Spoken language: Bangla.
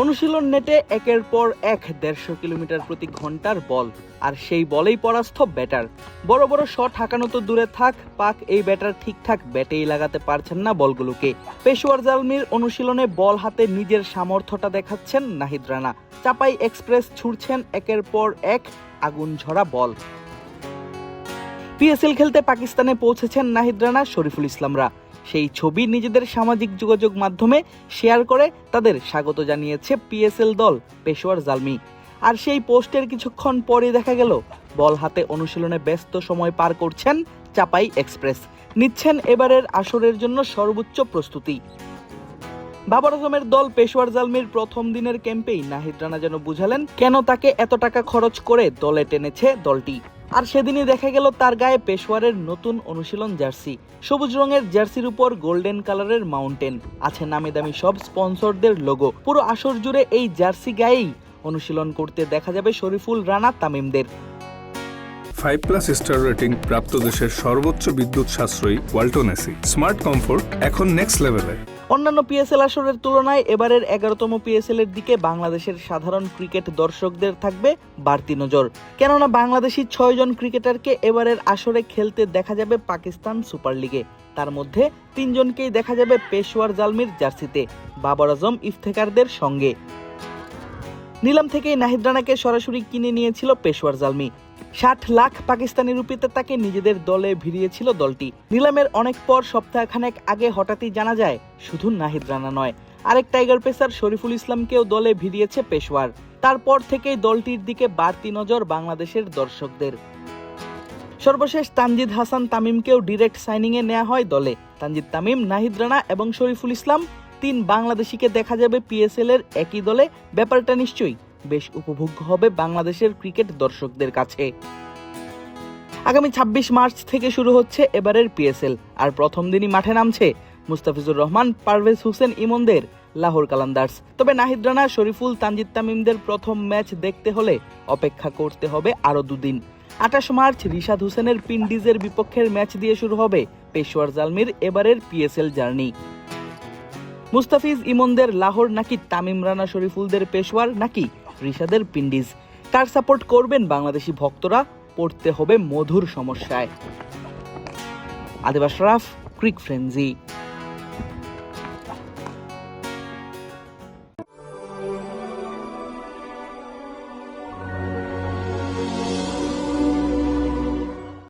অনুশীলন নেটে একের পর এক 150 কিলোমিটার প্রতি ঘন্টার বল, আর সেই বলেই পরাস্ত ব্যাটার। বড় বড় শট হাঁকানো তো দূরে থাক, পাক এই ব্যাটার ঠিকঠাক ব্যাটেই লাগাতে পারছেন না বলগুলোকে। পেশোয়ার জালমির অনুশীলনে বল হাতে নিজের সামর্থ্যটা দেখাচ্ছেন নাহিদ রানা। চাপাই এক্সপ্রেস ছুড়ছেন একের পর এক আগুন ঝরা বল। পিএসএল খেলতে পাকিস্তানে পৌঁছেছেন নাহিদ রানা, শরীফুল ইসলামরা। সেই ছবি নিজেদের সামাজিক যোগাযোগ মাধ্যমে শেয়ার করে তাদের স্বাগত জানিয়েছে পিএসএল দল পেশোয়ার জালমি। আর সেই পোস্টের কিছুক্ষণ পরে দেখা গেল বল হাতে অনুশীলনে ব্যস্ত সময় পার করছেন চাপাই এক্সপ্রেস, নিচ্ছেন এবারের আসরের জন্য সর্বোচ্চ প্রস্তুতি। বাবর আজমের দল পেশোয়ার জালমির প্রথম দিনের ক্যাম্পেই নাহিদ রানা যেন বুঝালেন কেন তাকে এত টাকা খরচ করে দলে টেনেছে দলটি। আর সেদিনই দেখা গেল তার গায়ে পেশোয়ারের নতুন অনুশীলন জার্সি। সবুজ রঙের জার্সির উপর গোল্ডেন কালারের মাউন্টেন, আছে নামি দামি সব স্পন্সরদের লোগো। পুরো আসর জুড়ে এই জার্সি গায়েই অনুশীলন করতে দেখা যাবে শরীফুল, রানা, তামিমদের। 5+ স্টার রেটিং প্রাপ্ত দেশের সর্বোচ্চ বিদ্যুৎ সাশ্রয়ী ওয়ালটন এসি। স্মার্ট কমফোর্ট এখন নেক্সট লেভেলে। অন্যান্য পিএসএল আসরের তুলনায় এবারের 11তম পিএসএল এর দিকে বাংলাদেশের সাধারণ ক্রিকেট দর্শকদের থাকবে বাড়তি নজর। কেননা বাংলাদেশি 6 জন ক্রিকেটারকে এবারের আসরে খেলতে দেখা যাবে পাকিস্তান সুপার লিগে। তার মধ্যে 3 জনকেই দেখা যাবে পেশোয়ার জালমির জার্সিতে, বাবর আজম, ইফতেখারদের সঙ্গে। নিলাম থেকেই নাহিদ রানাকে সরাসরি কিনে নিয়েছিল পেশোয়ার জালমি। 60 লাখ পাকিস্তানি রুপিতে তাকে নিজেদের দলে ভিড়িয়েছিল দলটি। নিলামের অনেক পর সপ্তাহখানেক আগে হঠাৎই জানা যায় শুধু নাহিদ রানা নয়, আরেক টাইগার পেসার শরীফুল ইসলামকেও দলে ভিড়িয়েছে পেশোয়ার। তারপর থেকেই দলটির দিকে বাড়তি নজর বাংলাদেশের দর্শকদের। সর্বশেষ তানজিদ হাসান তামিমকেও ডিরেক্ট সাইনিংয়ে নেওয়া হয় দলে। তানজিদ, তামিম, নাহিদ রানা এবং শরীফুল ইসলাম 3 বাংলাদেশিকে দেখা যাবে পিএসএল এর একই দলে। ব্যাপারটা নিশ্চয়ই বেশ উপভোগ্য হবে বাংলাদেশের ক্রিকেট দর্শকদের কাছে। আগামী 26 মার্চ থেকে শুরু হচ্ছে এবারের পিএসএল, আর প্রথম দিনই মাঠে নামছে মুস্তাফিজুর রহমান, পারভেজ হোসেন ইমনদের লাহোর কালান্দার্স। তবে নাহিদ রানা, শরীফুল, তানজিদ, তামিমদের প্রথম ম্যাচ দেখতে হলে অপেক্ষা করতে হবে আরো 2 দিন। 28 মার্চ রিশাদ হোসেনের পিন্ডিজের বিপক্ষের ম্যাচ দিয়ে শুরু হবে পেশোয়ার জালমির এবারের পিএসএল জার্নি। মুস্তাফিজ ইমনদের লাহোর, নাকি তামিম, রানা, শরীফুলদের পেশোয়ার, নাকি রিশাদের পিন্ডিজ? কার সাপোর্ট করবেন বাংলাদেশি ভক্তরা? পড়তে হবে মধুর সমস্যায়। আদিব আশরাফ, ক্রিক ফ্রেন্জি।